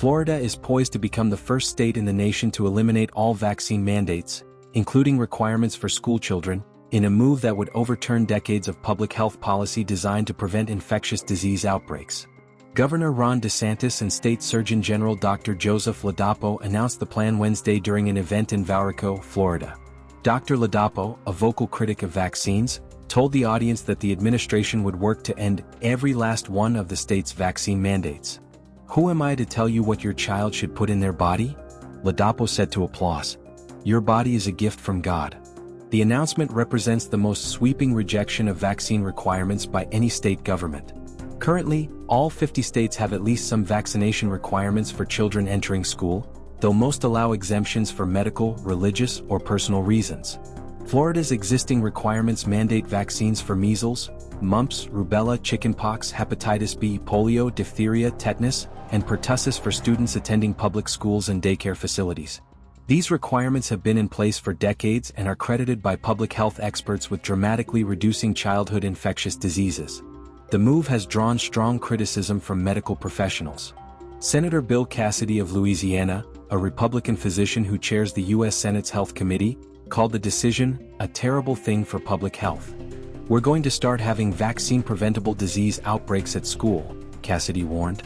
Florida is poised to become the first state in the nation to eliminate all vaccine mandates, including requirements for schoolchildren, in a move that would overturn decades of public health policy designed to prevent infectious disease outbreaks. Governor Ron DeSantis and State Surgeon General Dr. Joseph Ladapo announced the plan Wednesday during an event in Valrico, Florida. Dr. Ladapo, a vocal critic of vaccines, told the audience that the administration would work to end every last one of the state's vaccine mandates. "Who am I to tell you what your child should put in their body?" Ladapo said to Applause. "Your body is a gift from God." The announcement represents the most sweeping rejection of vaccine requirements by any state government. Currently, all 50 states have at least some vaccination requirements for children entering school, though most allow exemptions for medical, religious, or personal reasons. Florida's existing requirements mandate vaccines for measles, mumps, rubella, chickenpox, hepatitis B, polio, diphtheria, tetanus, and pertussis for students attending public schools and daycare facilities. These requirements have been in place for decades and are credited by public health experts with dramatically reducing childhood infectious diseases. The move has drawn strong criticism from medical professionals. Senator Bill Cassidy of Louisiana, a Republican physician who chairs the U.S. Senate's Health Committee, called the decision a terrible thing for public health. "We're going to start having vaccine-preventable disease outbreaks at school," Cassidy warned.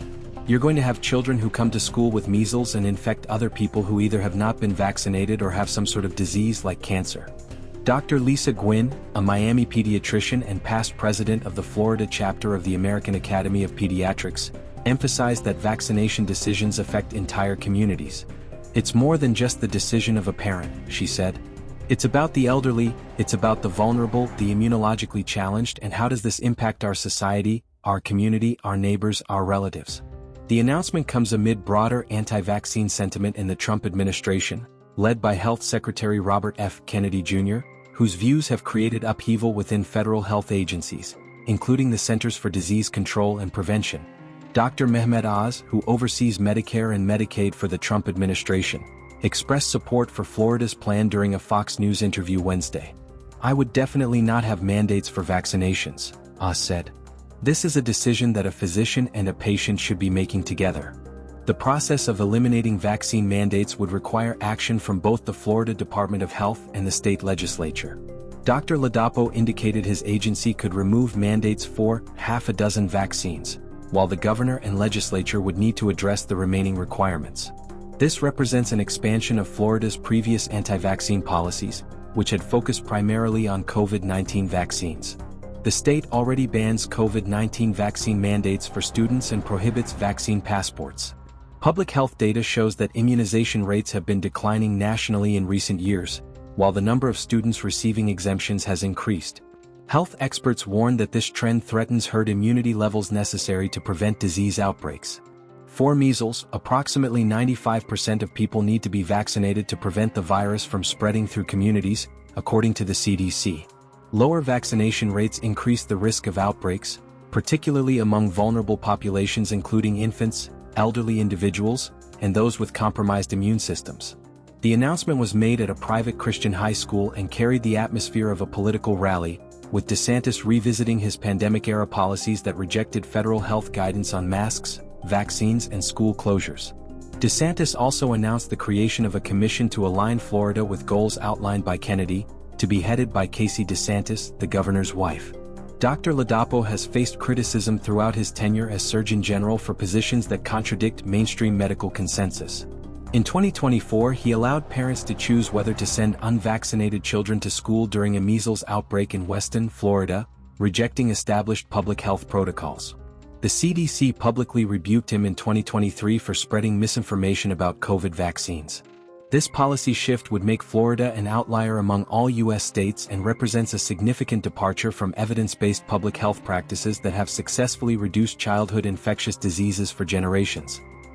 "You're going to have children who come to school with measles and infect other people who either have not been vaccinated or have some sort of disease like cancer." Dr. Lisa Gwynn, a Miami pediatrician and past president of the Florida chapter of the American Academy of Pediatrics, emphasized that vaccination decisions affect entire communities. "It's more than just the decision of a parent," she said. "It's about the elderly, it's about the vulnerable, the immunologically challenged, and how does this impact our society, our community, our neighbors, our relatives?" The announcement comes amid broader anti-vaccine sentiment in the Trump administration, led by Health Secretary Robert F. Kennedy Jr., whose views have created upheaval within federal health agencies, including the Centers for Disease Control and Prevention. Dr. Mehmet Oz, who oversees Medicare and Medicaid for the Trump administration, expressed support for Florida's plan during a Fox News interview Wednesday. "I would definitely not have mandates for vaccinations," Oz said. "This is a decision that a physician and a patient should be making together." The process of eliminating vaccine mandates would require action from both the Florida Department of Health and the state legislature. Dr. Ladapo indicated his agency could remove mandates for half a dozen vaccines, while the governor and legislature would need to address the remaining requirements. This represents an expansion of Florida's previous anti-vaccine policies, which had focused primarily on COVID-19 vaccines. The state already bans COVID-19 vaccine mandates for students and prohibits vaccine passports. Public health data shows that immunization rates have been declining nationally in recent years, while the number of students receiving exemptions has increased. Health experts warn that this trend threatens herd immunity levels necessary to prevent disease outbreaks. For measles, approximately 95% of people need to be vaccinated to prevent the virus from spreading through communities, according to the CDC. Lower vaccination rates increase the risk of outbreaks, particularly among vulnerable populations including infants, elderly individuals, and those with compromised immune systems. The announcement was made at a private Christian high school and carried the atmosphere of a political rally, with DeSantis revisiting his pandemic-era policies that rejected federal health guidance on masks, vaccines, and school closures. DeSantis also announced the creation of a commission to align Florida with goals outlined by Kennedy, to be headed by Casey DeSantis, the governor's wife. Dr. Ladapo has faced criticism throughout his tenure as Surgeon General for positions that contradict mainstream medical consensus. In 2024, he allowed parents to choose whether to send unvaccinated children to school during a measles outbreak in Weston, Florida, rejecting established public health protocols. The CDC publicly rebuked him in 2023 for spreading misinformation about COVID vaccines. This policy shift would make Florida an outlier among all U.S. states and represents a significant departure from evidence-based public health practices that have successfully reduced childhood infectious diseases for generations.